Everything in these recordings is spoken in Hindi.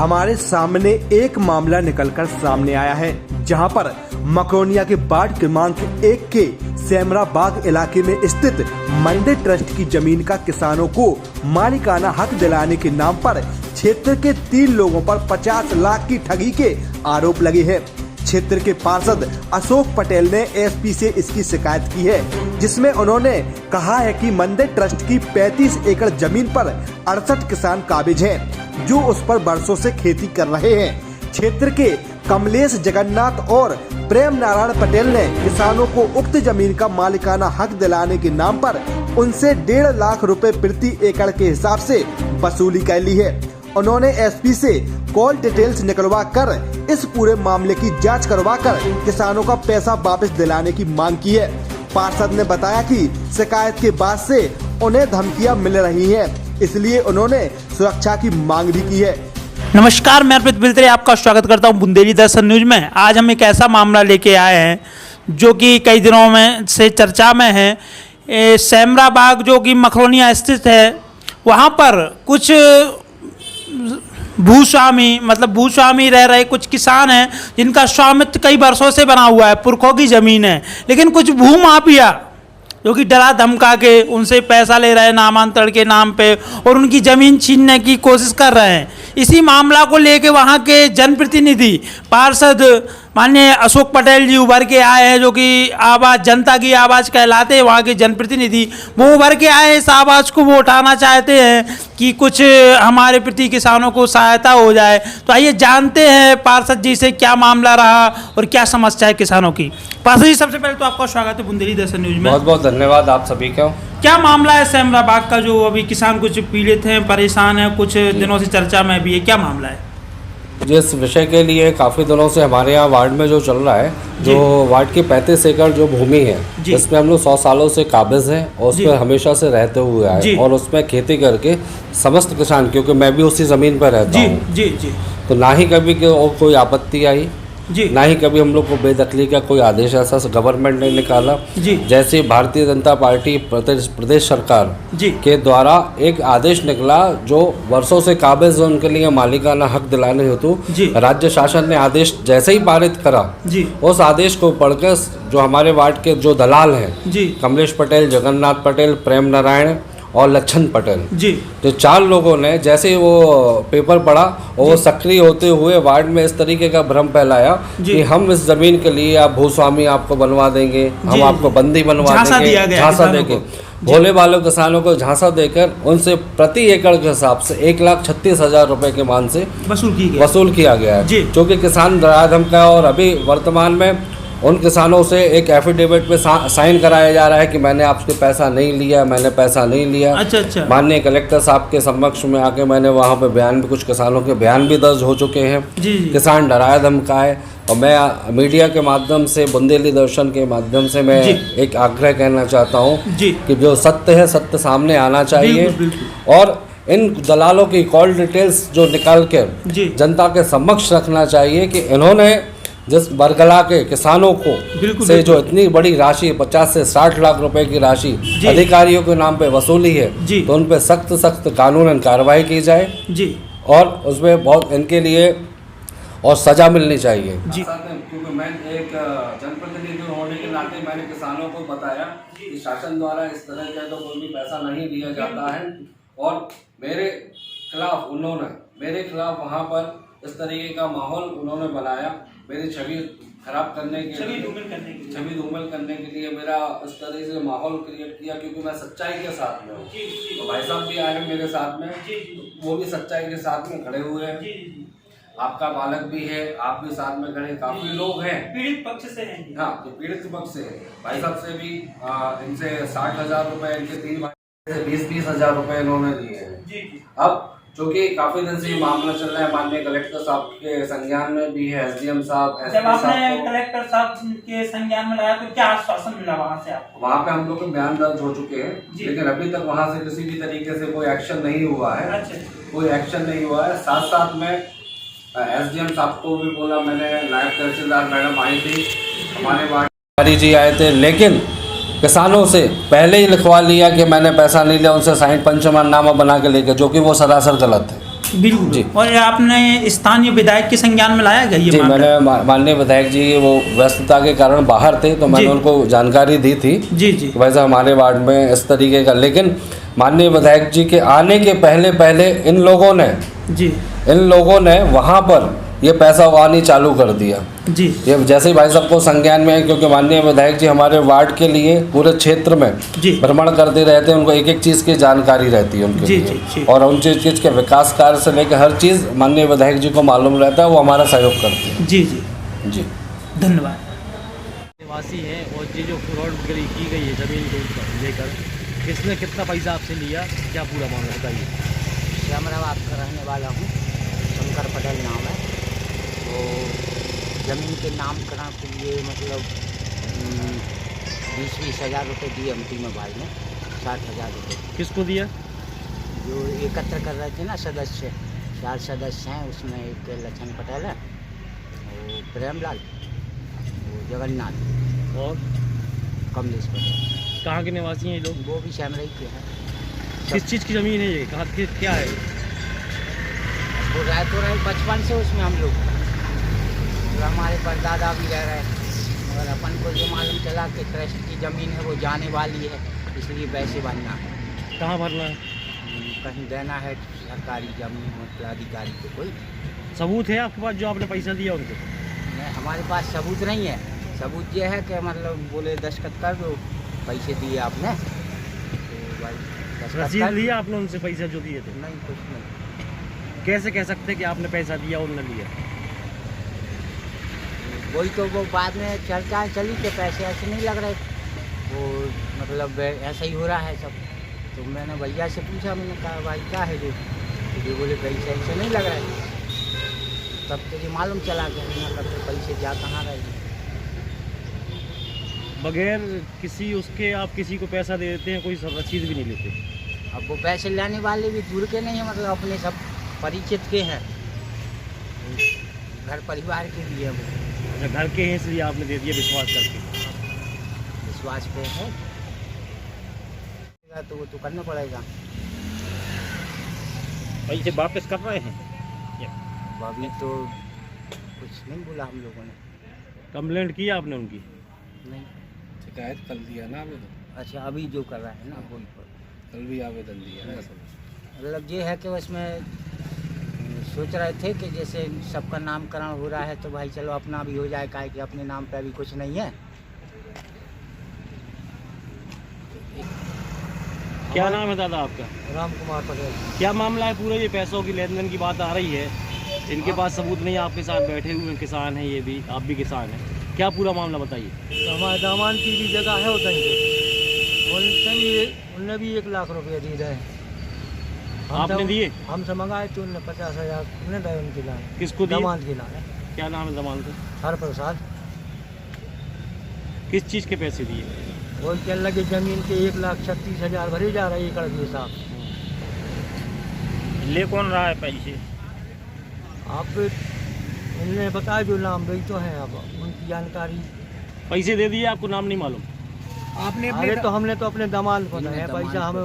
हमारे सामने एक मामला निकलकर सामने आया है, जहां पर मकरोनिया के वार्ड क्रमांक 1 के सेमराबाग इलाके में स्थित मंडी ट्रस्ट की जमीन का किसानों को मालिकाना हक दिलाने के नाम पर क्षेत्र के 3 लोगों पर 50 लाख की ठगी के आरोप लगे हैं। क्षेत्र के पार्षद अशोक पटेल ने एसपी से इसकी शिकायत की है, जिसमें उन्होंने कहा है कि मंडी ट्रस्ट की 35 एकड़ जमीन पर 68 किसान काबिज हैं, जो उस पर बरसों से खेती कर रहे हैं। क्षेत्र के कमलेश जगन्नाथ और प्रेम नारायण पटेल ने किसानों को उक्त जमीन का मालिकाना हक दिलाने के नाम पर उनसे 1.5 लाख रुपए प्रति एकड़ के हिसाब से वसूली कर ली है। उन्होंने एसपी से कॉल डिटेल्स निकलवा कर इस पूरे मामले की जांच करवा कर किसानों का पैसा वापस दिलाने की मांग की है। पार्षद ने बताया कि शिकायत के बाद से उन्हें धमकियां मिल रही हैं, इसलिए उन्होंने सुरक्षा की मांग भी की है। नमस्कार, मैं अर्पित बिल्त्रे आपका स्वागत करता हूं बुंदेली दर्शन न्यूज में। आज हम एक ऐसा मामला लेके आए हैं जो कि कई दिनों में से चर्चा में है। सेमराबाग जो कि मकरोनिया स्थित है, वहां पर कुछ भूस्वामी रह रहे कुछ किसान हैं, जिनका स्वामित्व कई वर्षों से बना हुआ है, पुरखों की ज़मीन है। लेकिन कुछ भूमाफिया जो कि डरा धमका के उनसे पैसा ले रहे हैं नामांतरण के नाम पे, और उनकी ज़मीन छीनने की कोशिश कर रहे हैं। इसी मामला को लेके वहाँ के जनप्रतिनिधि पार्षद माननीय अशोक पटेल जी उभर के आए हैं, जो कि आवाज़ जनता की आवाज़ कहलाते हैं। वहाँ के जनप्रतिनिधि वो उभर के आए, इस आवाज़ को वो उठाना चाहते हैं कि कुछ हमारे प्रति किसानों को सहायता हो जाए। तो आइए जानते हैं पार्षद जी से क्या मामला रहा और क्या समस्या है किसानों की। पार्षद जी, सबसे पहले तो आपका स्वागत है बुंदेली दर्शन न्यूज में। बहुत बहुत धन्यवाद आप सभी का। क्या मामला है सेमराबाग का, जो अभी किसान कुछ पीड़ित हैं, परेशान हैं, कुछ दिनों से चर्चा में भी है, क्या मामला है? जिस विषय के लिए काफ़ी दिनों से हमारे यहाँ वार्ड में जो चल रहा है, जो वार्ड की 35 एकड़ जो भूमि है, इसमें हम लोग 100 सालों से काबिज हैं और उसमें हमेशा से रहते हुए आए और उसमें खेती करके समस्त किसान, क्योंकि मैं भी उसी ज़मीन पर रहता हूँ, तो ना ही कभी कोई आपत्ति आई, ना ही कभी हम लोग को बेदखली का कोई आदेश ऐसा गवर्नमेंट ने निकाला। जैसे भारतीय जनता पार्टी प्रदेश सरकार के द्वारा एक आदेश निकला, जो वर्षों से काबिज उनके लिए मालिकाना हक दिलाने हेतु राज्य शासन ने आदेश जैसे ही पारित करा, उस आदेश को पढ़कर जो हमारे वार्ड के जो दलाल हैं, कमलेश पटेल, जगन्नाथ पटेल, प्रेम नारायण और लच्छन पटेल, जो 4 लोगों ने जैसे ही वो पेपर पढ़ा और वो सक्रिय होते हुए वार्ड में इस तरीके का भ्रम फैलाया कि हम इस जमीन के लिए आप भूस्वामी आपको बनवा देंगे, हम आपको बंदी बनवा देंगे, झांसा देंगे। भोले भाले किसानों को झांसा देकर उनसे प्रति एकड़ के हिसाब से 1,36,000 रुपए के मान से वसूल किया गया है, जो कि किसान डरा धमका। और अभी वर्तमान में उन किसानों से एक एफिडेविट पे साइन कराया जा रहा है कि मैंने आपसे पैसा नहीं लिया, मैंने पैसा नहीं लिया। अच्छा। माननीय कलेक्टर साहब के समक्ष में आके मैंने वहाँ पे बयान भी, कुछ किसानों के बयान भी दर्ज हो चुके हैं। किसान डराया धमकाए, और मैं मीडिया के माध्यम से, बुंदेली दर्शन के माध्यम से मैं एक आग्रह कहना चाहता हूँ कि जो सत्य है, सत्य सामने आना चाहिए। और इन दलालों की कॉल डिटेल्स जो निकाल कर जनता के समक्ष रखना चाहिए कि इन्होंने जिस बरगला के किसानों को से जो इतनी बड़ी राशि 50 से 60 लाख रुपए की राशि अधिकारियों के नाम पे वसूली है, तो उन पे सख्त कानूनन कार्रवाई की जाए और उसमें बहुत इनके लिए और सजा मिलनी चाहिए। क्योंकि मैं एक जनप्रतिनिधि होने के नाते मैंने किसानों को बताया कि शासन द्वारा इस तरह का तो कोई भी पैसा नहीं लिया जाता है, और मेरे खिलाफ वहाँ पर इस तरीके का माहौल उन्होंने बनाया, मेरी छवि खराब करने के लिए, छवि धूमिल करने के लिए मेरा इस तरह से माहौल क्रिएट किया, क्योंकि मैं सच्चाई के साथ में हूँ। तो भाई साहब भी आए हैं मेरे साथ में, वो भी सच्चाई के साथ में खड़े हुए हैं। आपका बालक भी है, आप भी साथ में खड़े, काफी लोग हैं पीड़ित पक्ष से हैं। हाँ, जो पीड़ित पक्ष से है, भाई साहब से भी इनसे 60,000 रुपए, इनके 3 भाई से 20,000 रुपए इन्होंने दिए हैं। अब चूँकि काफी दिन से ये मामला चल रहा है, माननीय कलेक्टर साहब के संज्ञान में भी है, एसडीएम साहब, जब आपने कलेक्टर साहब के संज्ञान में लाया तो क्या आश्वासन मिला वहाँ से आपको? वहाँ पे हम लोग के बयान दर्ज हो चुके हैं, लेकिन अभी तक वहाँ से किसी भी तरीके से कोई एक्शन नहीं हुआ है। कोई एक्शन नहीं हुआ है। साथ साथ में एसडीएम साहब को भी बोला मैंने, नायब तहसीलदार मैडम आई थी, हमारे वार्ड जी आए थे, लेकिन किसानों से पहले ही लिखवा लिया कि मैंने पैसा नहीं लिया, उनसे साइन पंचनामा बना के लेके, जो कि वो सरासर गलत है। बिल्कुल जी। और ये आपने स्थानीय विधायक के संज्ञान में लाया गया ये जी, मामला? मैंने माननीय विधायक जी वो व्यस्तता के कारण बाहर थे, तो मैंने जी। उनको जानकारी दी थी जी जी कि वैसे हमारे वार्ड में इस तरीके का, लेकिन माननीय विधायक जी के आने के पहले पहले इन लोगों ने वहाँ पर ये पैसा उगानी चालू कर दिया। जी ये जैसे ही भाई साहब को संज्ञान में है, क्योंकि माननीय विधायक जी हमारे वार्ड के लिए पूरे क्षेत्र में जी भ्रमण करते रहते हैं, उनको एक एक चीज़ की जानकारी रहती है उनके जी, लिए। जी, जी। और उन चीज़ के विकास कार्य से लेकर हर चीज़ माननीय विधायक जी को मालूम रहता है, वो हमारा सहयोग करते हैं। जी जी जी धन्यवाद। निवासी हैं और ये जो फ्रॉड की गई है ज़मीन को लेकर, किसने कितना पैसा आपसे लिया, क्या पूरा मामला बताइए। श्यामराबाद का रहने वाला हूँ, शंकर पटेल नाम है। तो ज़मीन के नामकरण के लिए मतलब 20-20 हज़ार रुपये दिए हम तीनों भाई ने, 60,000 रुपये किसको दिया? जो एकत्र कर रहे थे ना सदस्य, 4 सदस्य हैं, उसमें एक लक्षण पटेल है, वो प्रेमलाल, वो जगन्नाथ और कमलेश पटेल, कहाँ के निवासी हैं ये लोग? वो भी श्यामराई के हैं। किस चीज़ की ज़मीन है ये, कहाँ क्या है? वो रहे तो रहे बचपन से उसमें हम लोग, तो हमारे परदादा भी रह रहे हैं, और अपन को जो मालूम चला कि ट्रस्ट की ज़मीन है वो जाने वाली है, इसलिए पैसे भरना है, कहाँ भरना है? कहीं देना है सरकारी ज़मीन मतलब अधिकारी को। कोई सबूत है आपके पास जो आपने पैसा दिया उनको? नहीं, हमारे पास सबूत नहीं है। सबूत ये है कि मतलब बोले दस्तखत कर दो, पैसे दिए आपने, तो भाई दस्तखत रसीद कर- लिया आपने उनसे पैसा जो दिए थे? नहीं, कुछ नहीं। कैसे कह सकते कि आपने पैसा दिया उन्होंने लिया? वही तो वो बाद में चर्चा चली कि पैसे ऐसे नहीं लग रहे, वो मतलब ऐसा ही हो रहा है सब। तो मैंने भैया से पूछा, मैंने कहा भाई क्या है ये, तो ये बोले पैसे ऐसे नहीं लग रहे। तब तो ये मालूम चला कि यहाँ करते पैसे जा कहाँ रहे। बगैर किसी उसके आप किसी को पैसा दे देते हैं, कोई रसीद भी नहीं लेते? अब वो पैसे लेने वाले भी दूर के नहीं है, मतलब अपने सब परिचित के हैं, घर परिवार के लिए वो अच्छा, घर के हैं इसलिए आपने दे दिया विश्वास करके? विश्वास पे है, तो वो तो करना पड़ेगा। पैसे वापस कर रहे हैं? अब अभी तो कुछ नहीं बोला हम लोगों ने। कंप्लेंट की आपने उनकी? नहीं। शिकायत कर दिया ना आवेदन? अच्छा, अभी जो कर रहा है ना वही पर कल भी आवेदन दिया है। मतलब ये है कि उसमें सोच रहे थे कि जैसे सबका नामकरण हो रहा है तो भाई चलो अपना भी हो जाए, काहे कि अपने नाम पे अभी कुछ नहीं है। क्या नाम है दादा आपका? राम कुमार पटेल। क्या मामला है पूरा? ये पैसों की लेन देन की बात आ रही है, इनके पास सबूत नहीं, आपके साथ बैठे हुए किसान हैं, ये भी आप भी किसान हैं, क्या पूरा मामला बताइए। तो हमारे दामान की भी जगह है उधर, उनने भी 1 लाख रुपये दिए रहे। आपने दिए? हमसे मंगाए तो उनने 50,000 उन्हें दे उनके लाए, किसको दिए? दामाद के लाए, क्या नाम है जमान का? हर प्रसाद। किस चीज़ के पैसे दिए? वो चल लगे ज़मीन के 1,36,000 भरे जा रहे एकड़ के हिसाब। ले कौन रहा है पैसे? आप उनने बताया जो नाम वही तो हैं, अब उनकी जानकारी। पैसे दे दिए, आपको नाम नहीं मालूम? आपने अरे तो हमने तो अपने दामाद को दिया है पैसा, हमें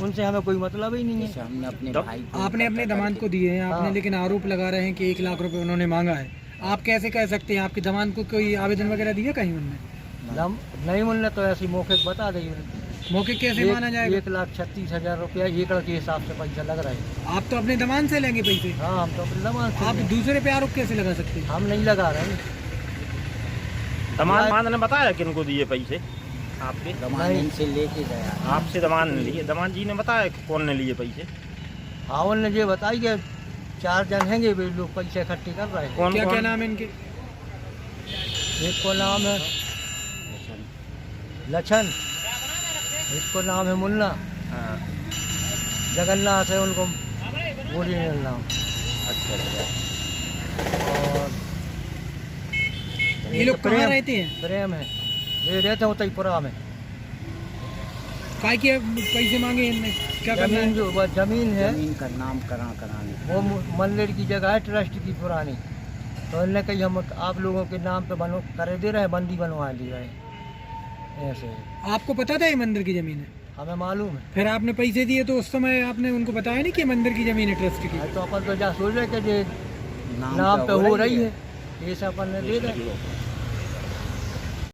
उनसे हमें कोई मतलब ही नहीं है। हमने अपने भाई आपने अपने दामाद को दिए हैं आपने, हाँ। लेकिन आरोप लगा रहे हैं कि 1 लाख रुपए उन्होंने मांगा है। आप कैसे कह सकते हैं? आपके दामाद को कोई आवेदन वगैरह दिया कहीं उनने? नहीं, उनने तो ऐसी मौके पर बता दी। मौके कैसे माना जाएगा? 1,36,000 रुपया एकड़ के हिसाब से पैसा लग रहा है। आप तो अपने दामाद से लेंगे पैसे, हाँ, हम तो अपने दामाद से आप लेंगे। दूसरे पे आरोप कैसे लगा सकते हैं? हम नहीं लगा रहे हैं। दमान ने बताया कि इनको दिए पैसे आपके? दामाद इनसे लेके गया। आपसे दमान ने लिए? दमान जी ने बताया कि कौन ने लिए पैसे? हाँ, उनने ये बताई कि 4 जन हैंगे वे लोग पैसे इकट्ठे कर रहे हैं। कौन क्या कौन? क्या नाम है इनके? एक को नाम है लक्षण, एक को नाम है मुन्ना, हाँ, जगन्नाथ है उनको ओरिजिनल नाम। अच्छा। और ये लोग कहाँ रहते हैं? प्रेम है, ये रहते हैं उतईपुरा में। काय के पैसे मांगे इनने? क्या करना जमीन है? जो जमीन है, जमीन का नामकरण कराने, वो मंदिर की जगह है ट्रस्ट की पुरानी, तो उन्होंने कही हम आप लोगों के नाम पे बनो करे दे रहे हैं, बंदी बनवा ली रहे हैं ऐसे। आपको पता था ये मंदिर की जमीन है? हमें मालूम है। फिर आपने पैसे दिए तो उस समय आपने उनको बताया नहीं कि मंदिर की जमीन है ट्रस्ट की? तो अपन तो जा सोच रहे कि नाम पे हो रही है, ये सब अपन ने दे दें।